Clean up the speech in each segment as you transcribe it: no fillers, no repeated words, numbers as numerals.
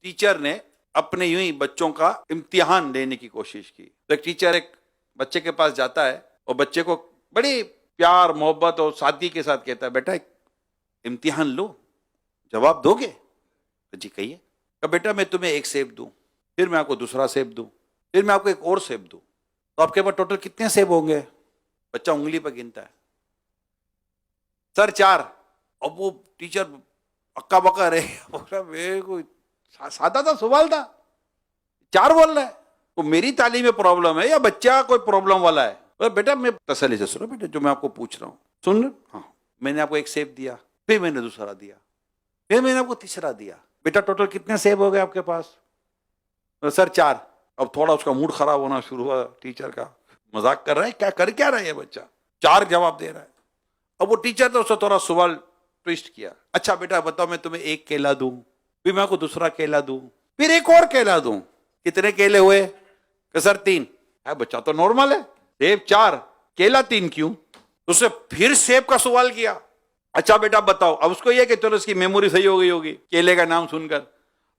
Teacher ने अपने यूं ही बच्चों का इम्तिहान लेने की कोशिश की। तो एक टीचर एक बच्चे के पास जाता है और बच्चे को बड़ी प्यार मोहब्बत और सादगी के साथ कहता है, बेटा एक इम्तिहान लो, जवाब दोगे? तो जी कहिए। कहा बेटा मैं तुम्हें एक सेब दूं, फिर मैं आपको दूसरा सेब दूं, फिर मैं आपको एक और सेब दूं, तो आपके पास टोटल कितने सेब होंगे? बच्चा उंगली पर गिनता है, सर 4। अब वो टीचर अक्का बक्का रहे, मेरे को सादा था सवाल था, 4 बोल रहा है, तो मेरी तालीम में प्रॉब्लम है या बच्चा कोई प्रॉब्लम वाला है? तो बेटा मैं तसल्ली से सुनो बेटा, जो मैं आपको पूछ रहा हूँ सुन रहे? हाँ, मैंने आपको एक सेब दिया, फिर मैंने दूसरा दिया, फिर मैंने आपको तीसरा दिया, बेटा टोटल कितने सेब हो गए आपके पास? तो सर 4। अब थोड़ा उसका मूड खराब होना शुरू हुआ टीचर का, मजाक कर रहा है क्या, कर क्या रहा है ये बच्चा, 4 जवाब दे रहा है। अब वो टीचर ने उससे थोड़ा सवाल ट्विस्ट किया, अच्छा बेटा बताओ मैं तुम्हें एक केला दूं, फिर मैं आपको दूसरा केला दूं, फिर एक और केला दूं, कितने केले हुए? कि सर 3। है बच्चा तो नॉर्मल है, सेब 4 केला 3 क्यों? उसने फिर सेब का सवाल किया, अच्छा बेटा बताओ। अब उसको यह कि चलो इसकी मेमोरी सही हो गई होगी केले का नाम सुनकर।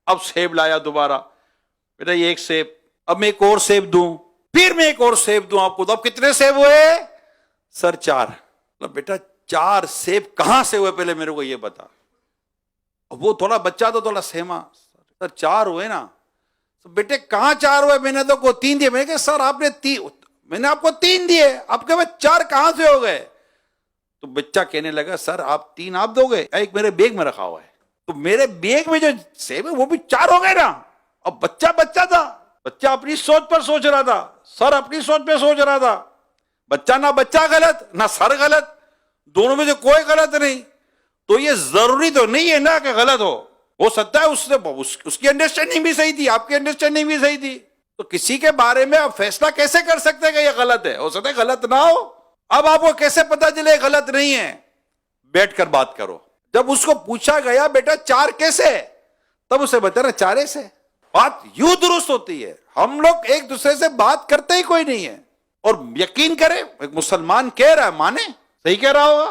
अब सेब लाया दोबारा, बेटा ये एक सेब, अब मैं एक और सेब दूं, फिर मैं एक और सेब दूं आपको, तो अब कितने सेब हुए? सर 4। बेटा 4 सेब कहां से हुए पहले मेरे को ये बता। वो थोड़ा बच्चा तो थोड़ा सहमा, सर 4 हुए ना। तो बेटे कहां 4 हुए? मैंने तो को 3 दिए। मैंने कहा सर आपने 3, मैंने आपको 3 दिए, आपके पास 4 कहां से हो गए? तो बच्चा कहने लगा सर आप 3 आप दोगे, एक मेरे बैग में रखा हुआ है, तो मेरे बैग में जो सेब है वो भी 4 हो गए ना। अब बच्चा बच्चा था, बच्चा अपनी सोच पर सोच रहा था, सर अपनी सोच पे सोच रहा था। बच्चा ना बच्चा गलत ना सर गलत, दोनों में से कोई गलत नहीं। तो ये जरूरी तो नहीं है ना कि गलत हो सकता है उसकी अंडरस्टैंडिंग भी सही थी, आपकी अंडरस्टैंडिंग भी सही थी। तो किसी के बारे में आप फैसला कैसे कर सकते हैं कि ये गलत है? हो सकता है गलत ना हो। अब आपको कैसे पता चले गलत नहीं है? बैठकर बात करो। जब उसको पूछा गया बेटा 4 कैसे, तब उसे बता रहा 4 ऐसे। बात यूं दुरुस्त होती है। हम लोग एक दूसरे से बात करते ही कोई नहीं है। और यकीन करें एक मुसलमान कह रहा है, माने, सही कह रहा होगा।